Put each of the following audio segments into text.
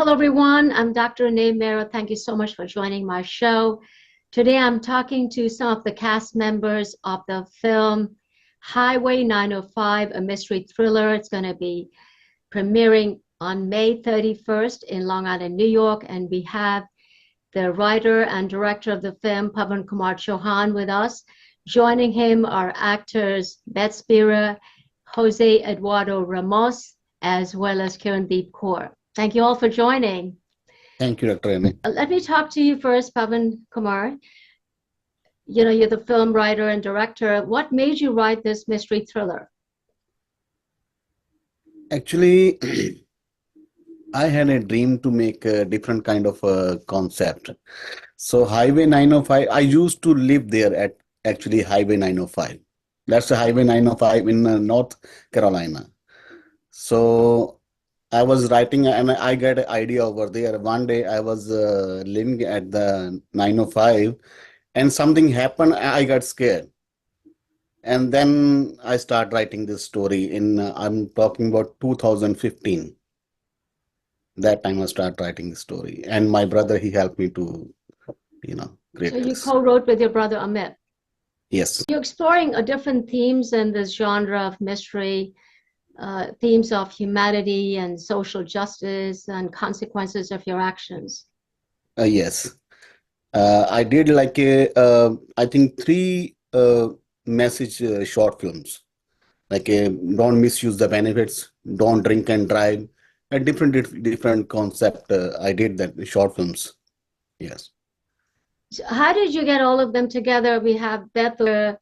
Hello, everyone. I'm Dr. Renee Mehrra. Thank you so much for joining my show. Today, I'm talking to some of the cast members of the film Highway 905, a mystery thriller. It's going to be premiering on May 31st in Long Island, New York. And we have the writer and director of the film, Pavan Kumar Chauhan, with us. Joining him are actors Beth Spira, Jose Eduardo Ramos, as well as Kirandeep Kaur. Thank you all for joining. Thank you, Dr. Renee. Let me talk to you first, Pavan Kumar. You know, you're the film writer and director. What made you write this mystery thriller? Actually, I had a dream to make a different kind of a concept. So Highway 905, I used to live there at actually Highway 905. That's the Highway 905 in North Carolina. So I was writing and I got an idea over there. One day I was living at the 905 and something happened. I got scared. And then I start writing this story in, I'm talking about 2015. That time I start writing the story. And my brother, he helped me to, create So you this. co-wrote with your brother Amit. Yes. You're exploring different themes in this genre of mystery, themes of humanity and social justice and consequences of your actions. Yes. I did like I think three message short films, like don't misuse the benefits, don't drink and drive, a different concept. I did that short films. Yes. So how did you get all of them together? We have Beth,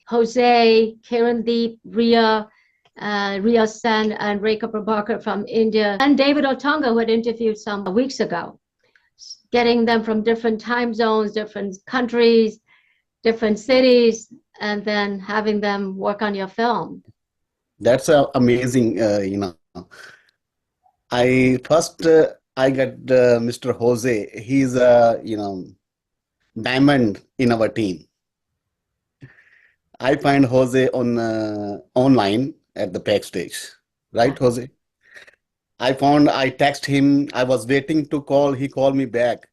Jose, Kirandeep, Ria Sen, and Rekha Prabhakar from India, and David Otunga, who had interviewed some weeks ago. Getting them from different time zones, different countries, different cities, and then having them work on your film. That's amazing. I first I got Mr. Jose. He's a diamond in our team. I find Jose on online at the backstage, right, Jose? I text him. I was waiting to call. He called me back.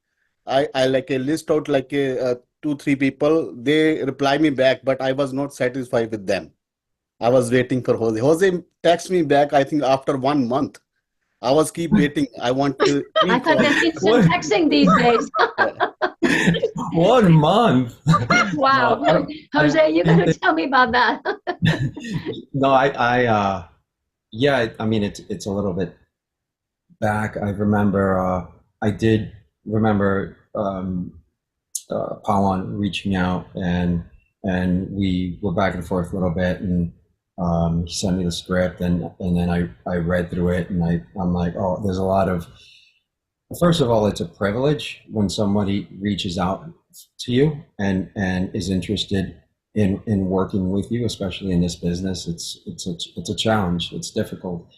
I like a list out like two, three people. They reply me back, but I was not satisfied with them. I was waiting for Jose. Jose text me back, I think after 1 month. I was keep waiting. I want to. I thought there's instant texting these days. 1 month. Wow. No, Jose, you got to tell me about that. No, yeah, I mean, it's a little bit back. I remember, I did remember Pawan reaching out and we were back and forth a little bit, and he sent me the script, and then I read through it, and I'm like, oh, there's a lot of, first of all, it's a privilege when somebody reaches out to you and is interested in working with you, especially in this business. It's a challenge. It's difficult.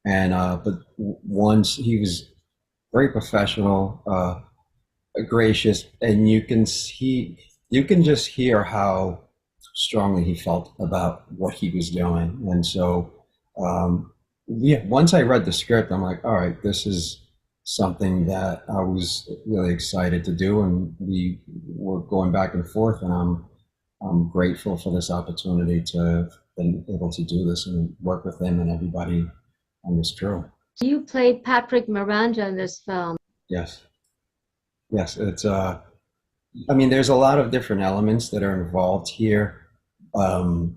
And but once he was very professional, gracious, and you can just hear how strongly he felt about what he was doing. And so yeah, once I read the script, I'm like, all right, this is something that I was really excited to do, and we were going back and forth, and I'm grateful for this opportunity to have been able to do this and work with him and everybody on this crew. You played Patrick Miranda in this film. Yes. It's I mean, there's a lot of different elements that are involved here,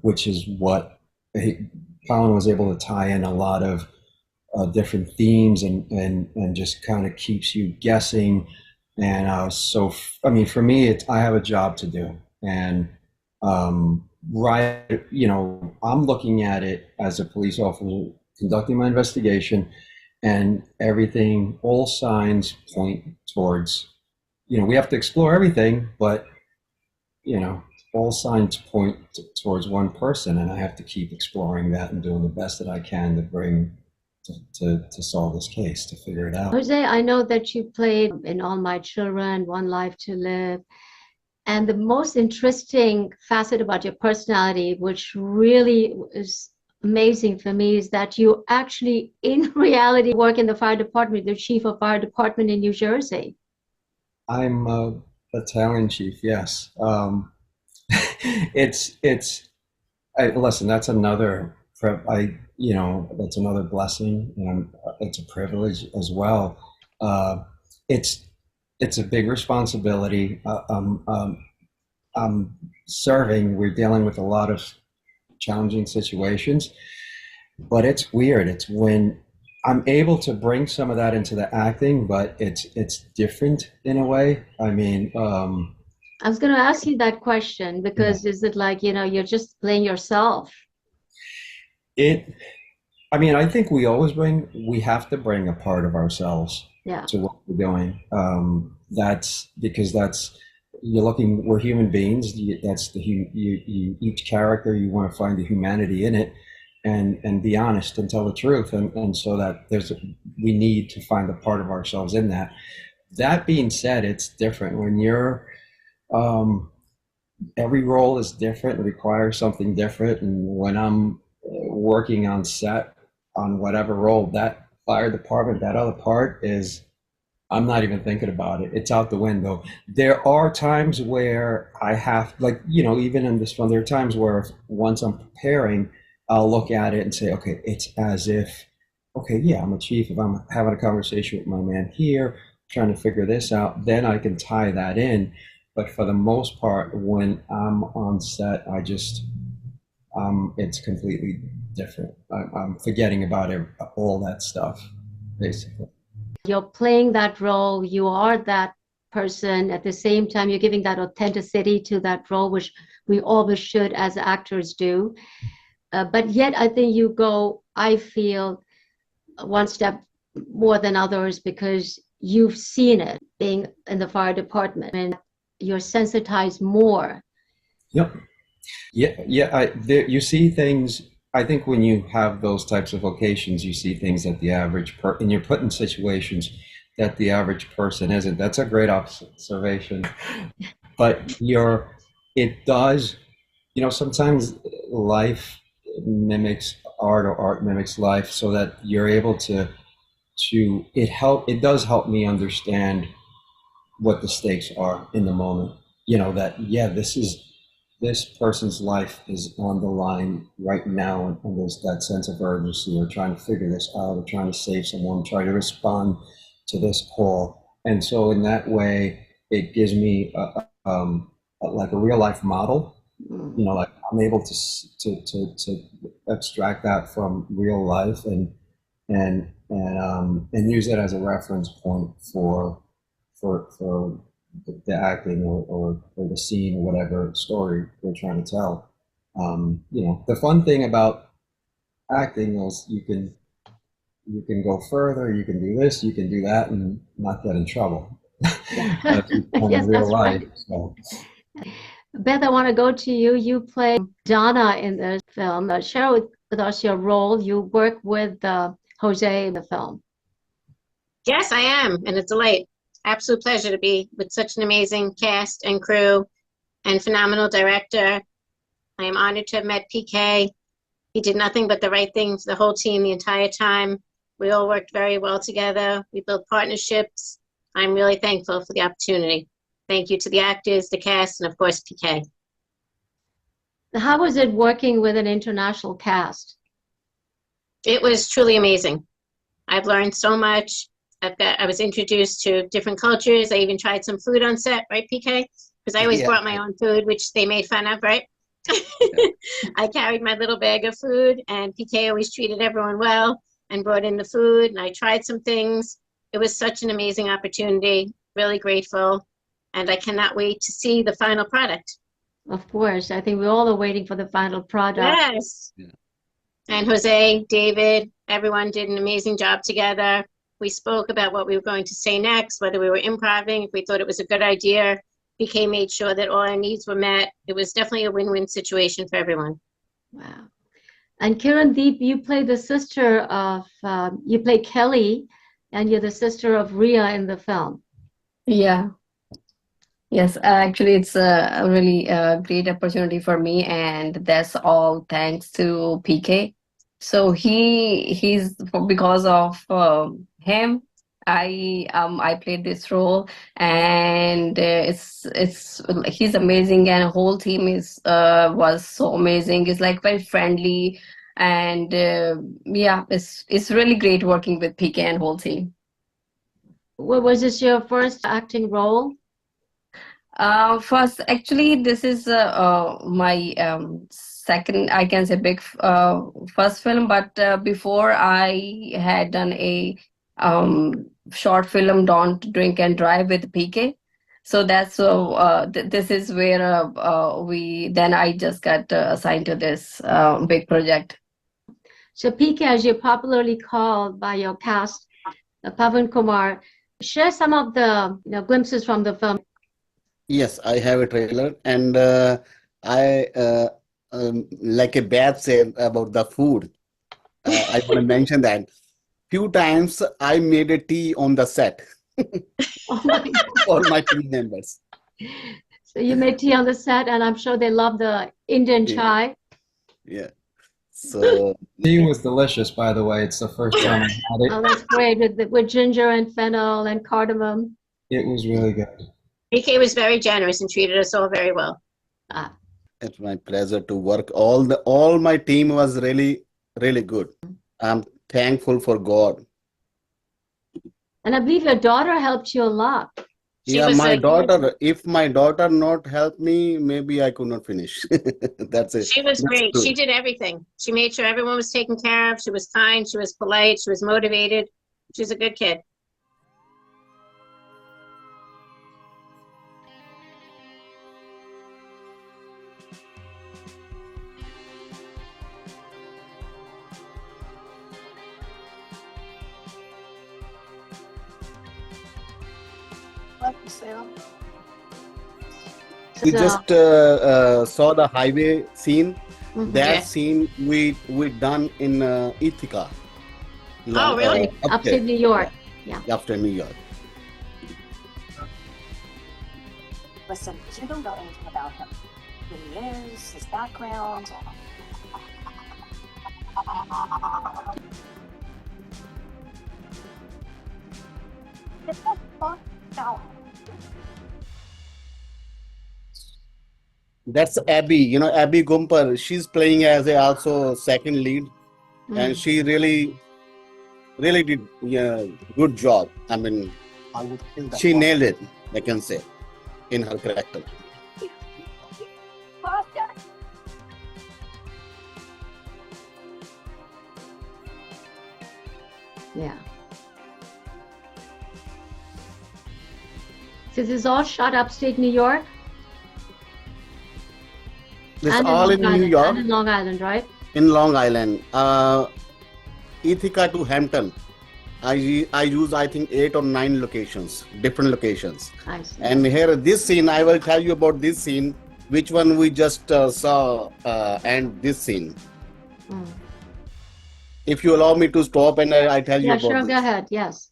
which is what Colin was able to tie in a lot of different themes and just kind of keeps you guessing. And so, I mean, for me, I have a job to do, and right, I'm looking at it as a police officer conducting my investigation, and everything, all signs point towards, we have to explore everything, but all signs point towards one person, and I have to keep exploring that and doing the best that I can to bring to solve this case, to figure it out. Jose, I know that you played in All My Children, One Life to Live, and the most interesting facet about your personality, which really is amazing for me is that you actually, in reality, work in the fire department, the chief of fire department in New Jersey. I'm a battalion chief, yes. It's listen, that's another that's another blessing, and it's a privilege as well. Uh, it's it's a big responsibility. I'm serving. We're dealing with a lot of challenging situations, but it's weird. It's when I'm able to bring some of that into the acting, but it's different in a way. I mean, I was going to ask you that question because is it like, you're just playing yourself? it. I mean, I think we have to bring a part of ourselves Yeah. to what we're doing. That's because we're human beings. That's each character, you want to find the humanity in it and be honest and tell the truth. And so that we need to find a part of ourselves in that. That being said, it's different when every role is different and requires something different. And when I'm working on set on whatever role, that fire department, that other part is, I'm not even thinking about it. It's out the window. There are times where I have, even in this film, there are times where once I'm preparing, I'll look at it and say, okay, it's as if, okay, yeah, I'm a chief. If I'm having a conversation with my man here, trying to figure this out, then I can tie that in. But for the most part, when I'm on set, it's completely different. I'm forgetting about all that stuff, basically. You're playing that role, you are that person. At the same time, you're giving that authenticity to that role, which we always should as actors do. But yet, I think I feel, one step more than others because you've seen it being in the fire department and you're sensitized more. Yep. Yeah. You see things. I think when you have those types of vocations, you see things that the and you're put in situations that the average person isn't. That's a great observation. But it does, sometimes life mimics art or art mimics life, so that you're able it does help me understand what the stakes are in the moment. That, yeah, this person's life is on the line right now, and there's that sense of urgency, or trying to figure this out, or trying to save someone, trying to respond to this call. And so in that way, it gives me like a real life model. Like I'm able to abstract that from real life and use it as a reference point for the acting or the scene or whatever story we're trying to tell. The fun thing about acting is you can go further, you can do this, you can do that, and not get in trouble. Yes, in real life. right. So. Beth, I want to go to you. You play Donna in the film. Share with us your role. You work with Jose in the film. Yes, I am, and it's a delight. Absolute pleasure to be with such an amazing cast and crew and phenomenal director. I am honored to have met PK. He did nothing but the right thing for the whole team the entire time. We all worked very well together. We built partnerships. I'm really thankful for the opportunity. Thank you to the actors, the cast, and of course, PK. How was it working with an international cast? It was truly amazing. I've learned so much. I was introduced to different cultures. I even tried some food on set, right, PK? Because I always brought my own food, which they made fun of, right? I carried my little bag of food, and PK always treated everyone well and brought in the food, and I tried some things. It was such an amazing opportunity, really grateful, and I cannot wait to see the final product. Of course, I think we all are waiting for the final product. Yes. Yeah. And Jose, David, everyone did an amazing job together. We spoke about what we were going to say next, whether we were improvising, if we thought it was a good idea. PK made sure that all our needs were met. It was definitely a win-win situation for everyone. Wow. And Kiran Deep, you play the sister of, you play Kelly, and you're the sister of Ria in the film. Yeah. Yes, actually, it's a really great opportunity for me, and that's all thanks to PK. So he's because of him, I played this role, and it's he's amazing, and the whole team is was so amazing. It's like very friendly, and yeah, it's really great working with PK and whole team. Was this your first acting role? First, actually, this is my second, I can say, big first film. But before, I had done a short film, "Don't Drink and Drive" with PK. So that's this is where I just got assigned to this big project. So PK, as you're popularly called by your cast, Pavan Kumar, share some of the glimpses from the film. Yes, I have a trailer, and I like a bad said about the food. I want to mention that few times I made a tea on the set Oh my for my team members. So you made tea on the set, and I'm sure they love the Indian Yeah. chai. Yeah. So Tea was delicious, by the way. It's the first time I had it. Oh, that's great with ginger and fennel and cardamom. It was really good. PK was very generous and treated us all very well. it's my pleasure to work. All my team was really, really good. I'm thankful for God. And I believe your daughter helped you a lot. She Yeah, was my a- daughter, if my daughter not help me, maybe I could not finish. That's it. She was That's great. true. She did everything. She made sure everyone was taken care of. She was kind. She was polite. She was motivated. She was a good kid. We So, just saw the highway scene. mhm. That Yeah. scene we done in Ithaca. Oh, really? Upstate New York. After New York. Listen, you don't know anything about him. Who he is, his background. Get the fuck out. That's Abby. You know, Abby Gumper. She's playing as a also second lead, and she really did good job. I mean, she nailed it. I can say in her character. Yeah. So this is all shot upstate New York This and all Long in New Island, York, and in Long Island, right? in Long Island. Ithaca to Hampton. I use I think 8 or 9 locations, different locations. I see. And here this scene, I will tell you about this scene, which one we just saw, and this scene. Mm. If you allow me to stop and I tell you Yeah, about sure, this. go ahead. Yes.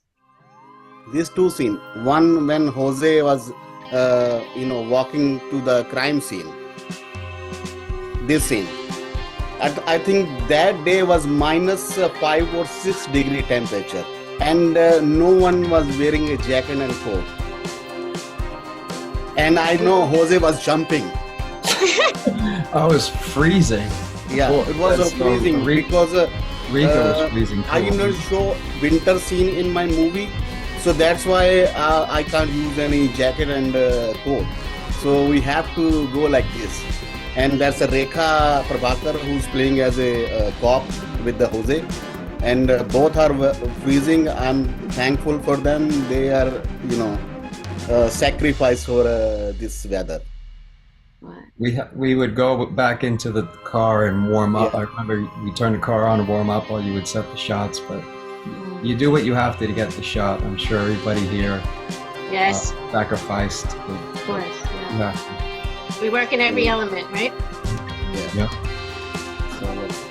These two scenes. One when Jose was, walking to the crime scene. This scene. I think that day was minus 5 or 6 degree temperature, and no one was wearing a jacket and coat. And I know Jose was jumping. I was freezing. Yeah, Cool. it was That's freezing Rico because was freezing. I too. did not show winter scene in my movie, so that's why I can't use any jacket and coat. So we have to go like this. And that's a Rekha Prabhakar who's playing as a cop with the Jose. And both are freezing. I'm thankful for them. They are, sacrifice for this weather. Right. We would go back into the car and warm up. Yeah. I remember we turned the car on and warm up while you would set the shots, but Mm. you do what you have to get the shot. I'm sure everybody here Yes. sacrificed. Of course. Yeah. Yeah. We work in every element, right? Yeah. Yeah. So let's-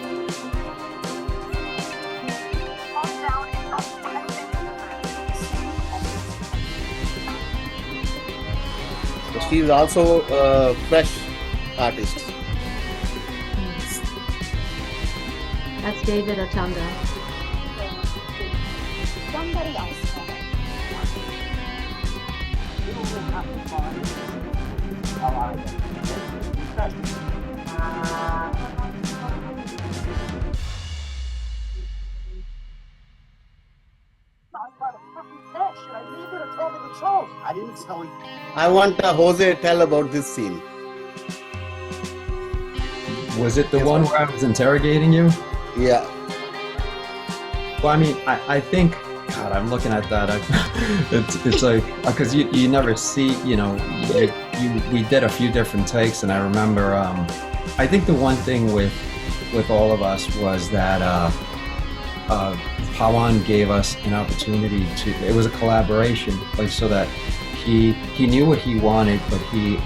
she's also a fresh artist. That's David Otunga. Somebody else had it. You will have to find how I get should I leave it or tell me the truth? I didn't tell you. I want Jose tell about this scene. Was it the one where I was interrogating you? Yeah. Well, I mean, I think, God, I'm looking at that. It's like, because you never see, you know, we did a few different takes, and I remember, I think the one thing with all of us was that Pawan gave us an opportunity to, it was a collaboration, like, so that he knew what he wanted, but he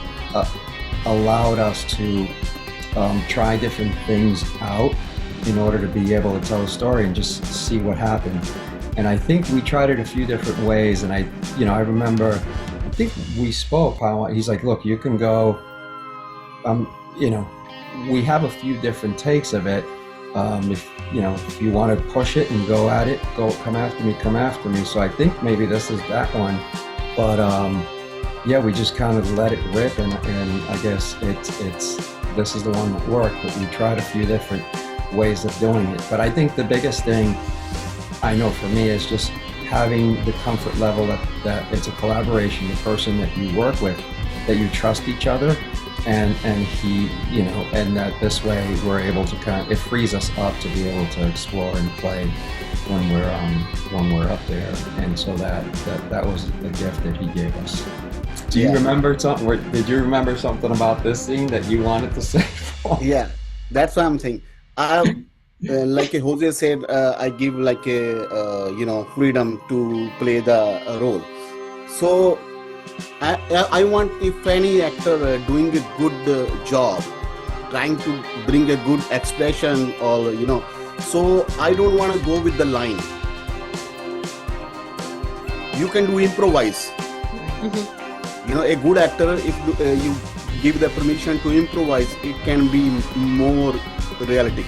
allowed us to try different things out in order to be able to tell a story and just see what happened. And I think we tried it a few different ways, and I remember, I think we spoke, he's like, look, you can go, you know, we have a few different takes of it. If you want to push it and go at it, come after me. So I think maybe this is that one. But yeah, we just kind of let it rip, and I guess this is the one that worked, but we tried a few different ways of doing it. But I think the biggest thing I know for me is just having the comfort level that it's a collaboration, the person that you work with, that you trust each other, and he, you know, and that this way we're able to it frees us up to be able to explore and play when we're up there. And so that was the gift that he gave us. Do you remember something? Did you remember something about this scene that you wanted to say? Yeah, that's what I'm saying. Like Jose said, I give like a freedom to play the role. So I want, if any actor doing a good job, trying to bring a good expression, or so I don't want to go with the line. You can do improvise. Mm-hmm. A good actor, if you give the permission to improvise, it can be more realistic,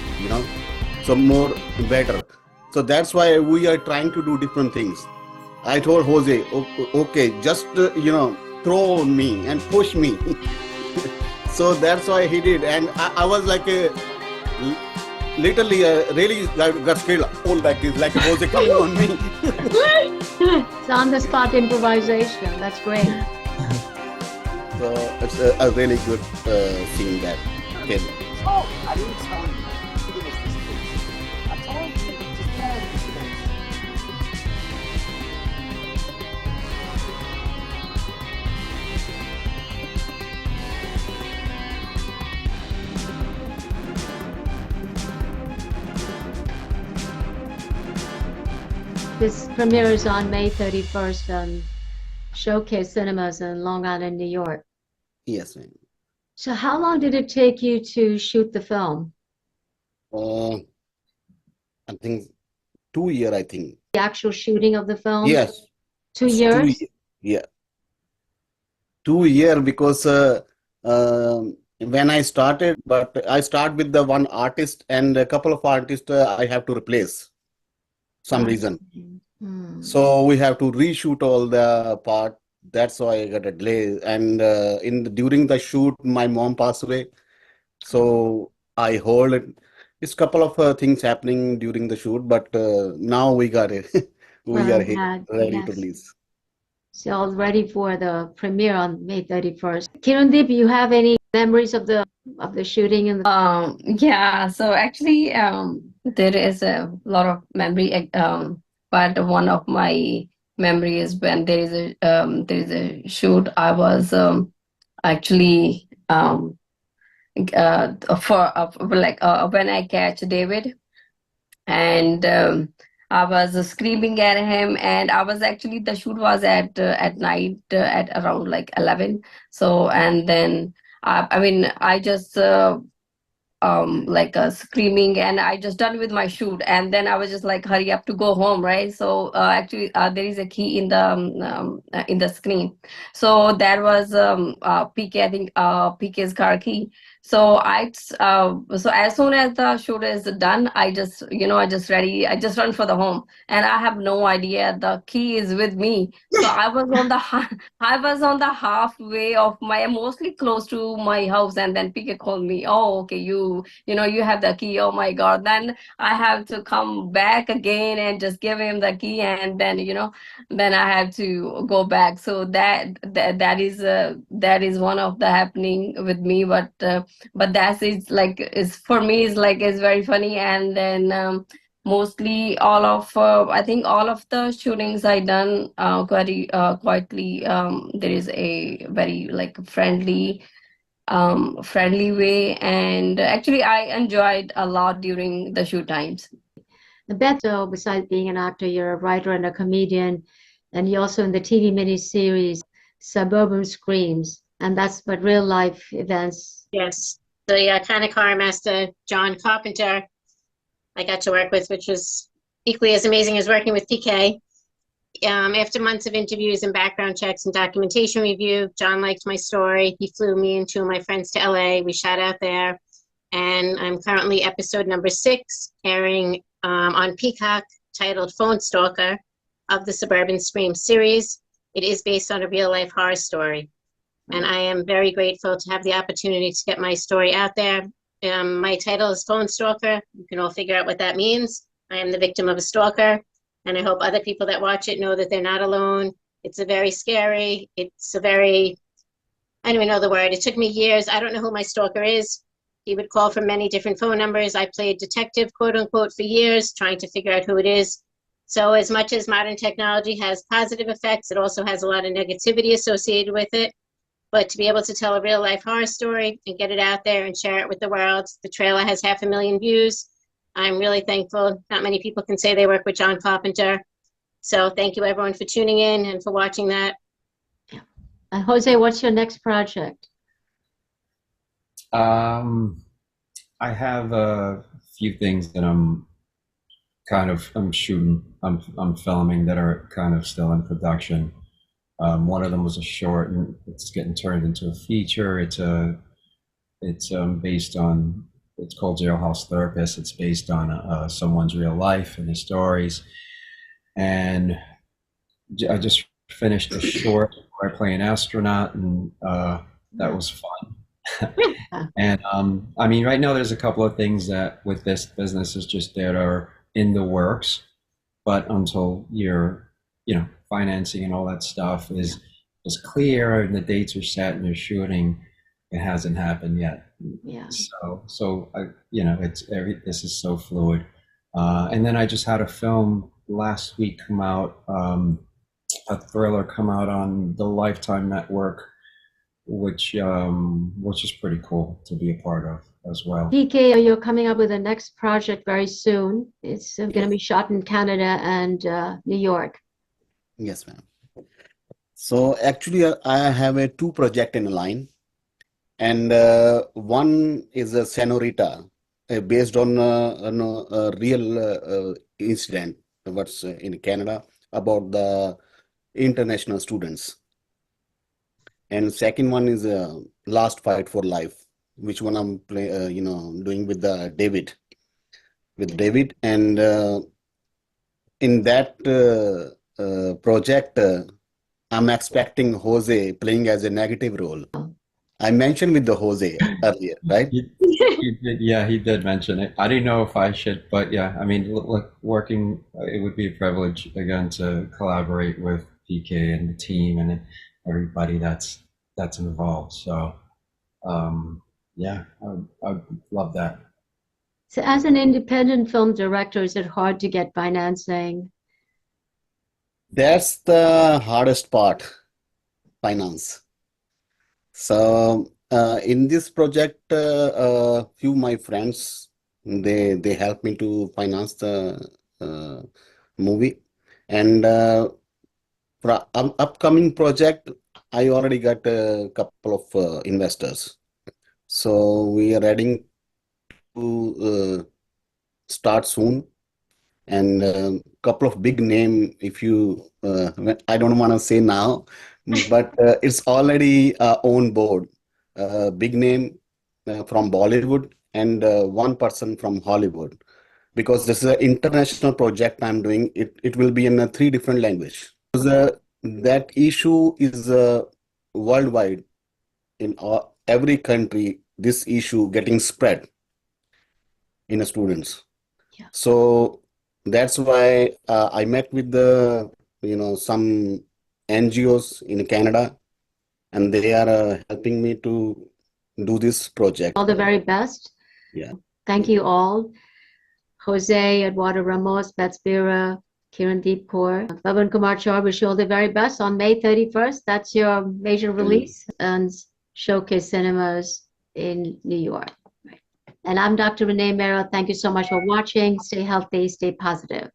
so more better. So that's why we are trying to do different things. I told Jose, okay, just throw me and push me. So that's why he did, and I was like literally really got scared, all like this, like Jose coming on me. It's on the spot improvisation. That's great. So it's a really good scene that kid. Oh, I didn't tell you. It was this case. I told you, just tell this case. This premieres on May 31st on Showcase Cinemas in Long Island, New York. Yes, ma'am. So how long did it take you to shoot the film? I think 2 years, I think. The actual shooting of the film? Yes. 2 years? 2 years. Yeah. 2 years, because when I started, but I start with the one artist, and a couple of artists I have to replace some reason. So we have to reshoot all the part. That's why I got a delay. And during the shoot, my mom passed away. So I hold it. It's a couple of things happening during the shoot, but now we got it. We are here, ready to release. So all ready for the premiere on May 31st. Kirundeep, you have any memories of the shooting? Yeah, so actually there is a lot of memory, but one of my memory is when there is a shoot. I was actually when I catch David, and I was screaming at him, and I was actually, the shoot was at night at around like 11. So, and then I just like screaming, and I just done with my shoot, and then I was just like hurry up to go home, right? So actually there is a key in the screen. So that was PK, I think PK's car key. So so as soon as the shoot is done, I just I just run for the home, and I have no idea the key is with me. So I was on the I was on the halfway of my, mostly close to my house, and then PK called me. Oh, okay, you have the key. Oh my God! Then I have to come back again and just give him the key, and then then I have to go back. So that is one of the happening with me, but that is like is for me is very funny. And then mostly all of I think all of the shootings I done quite quietly. There is a very like friendly way, and actually I enjoyed a lot during the shoot times. Beth, so besides being an actor, you're a writer and a comedian, and you're also in the TV miniseries Suburban Screams, and that's but real life events. Yes. The iconic horror master, John Carpenter, I got to work with, which was equally as amazing as working with PK. After months of interviews and background checks and documentation review, John liked my story. He flew me and two of my friends to LA. We shot out there, and I'm currently episode number 6, airing on Peacock, titled Phone Stalker, of the Suburban Scream series. It is based on a real life horror story, and I am very grateful to have the opportunity to get my story out there. My title is Phone Stalker. You can all figure out what that means. I am the victim of a stalker, and I hope other people that watch it know that they're not alone. It's a very scary, I don't even know the word. It took me years. I don't know who my stalker is. He would call from many different phone numbers. I played detective, quote unquote, for years, trying to figure out who it is. So as much as modern technology has positive effects, it also has a lot of negativity associated with it. But to be able to tell a real life horror story and get it out there and share it with the world, the trailer has 500,000 views. I'm really thankful. Not many people can say they work with John Carpenter. So thank you everyone for tuning in and for watching that. Jose, what's your next project? I have a few things that I'm shooting, I'm filming that are kind of still in production. One of them was a short, and it's getting turned into a feature. It's based on, it's called Jailhouse Therapist. It's based on someone's real life and his stories. And I just finished a short where I play an astronaut, and that was fun. And I mean, right now there's a couple of things that with this business is just that are in the works, but until your financing and all that stuff is clear and the dates are set and you're shooting, it hasn't happened yet. Yeah. So I, this is so fluid. And then I just had a film last week come out, a thriller come out on the Lifetime Network, which is pretty cool to be a part of as well. PK, you're coming up with a next project very soon. It's going to be shot in Canada and New York. Yes, ma'am. So actually, I have two projects in line, and one is a Senorita, based on a real incident what's in Canada about the international students. And second one is Last Fight for Life, which one I'm doing with David, and in that project, I'm expecting Jose playing as a negative role. I mentioned with the Jose earlier, right? He did, yeah, he did mention it. I didn't know if I should, but yeah, I mean, look, working, it would be a privilege again to collaborate with PK and the team and everybody that's involved. So, yeah, I love that. So as an independent film director, is it hard to get financing? That's the hardest part, finance. So in this project, few my friends, they helped me to finance the movie, and for upcoming project, I already got a couple of investors. So we are ready start soon, and a couple of big name. If you, I don't want to say now, but it's already on board. Big name from Bollywood and one person from Hollywood, because this is an international project I'm doing. It will be in 3 different language. Because, that issue is worldwide in every country. This issue getting spread in the students. Yeah. So that's why I met with the some NGOs in Canada, and they are helping me to do this project. All the very best. Yeah. Thank you all. Jose, Eduardo Ramos, Bets Bira, Kiran Deep Kaur, Pavan Kumar Char, wish you all the very best on May 31st. That's your major release and Showcase Cinemas in New York. Right. And I'm Dr. Renee Mehrra. Thank you so much for watching. Stay healthy, stay positive.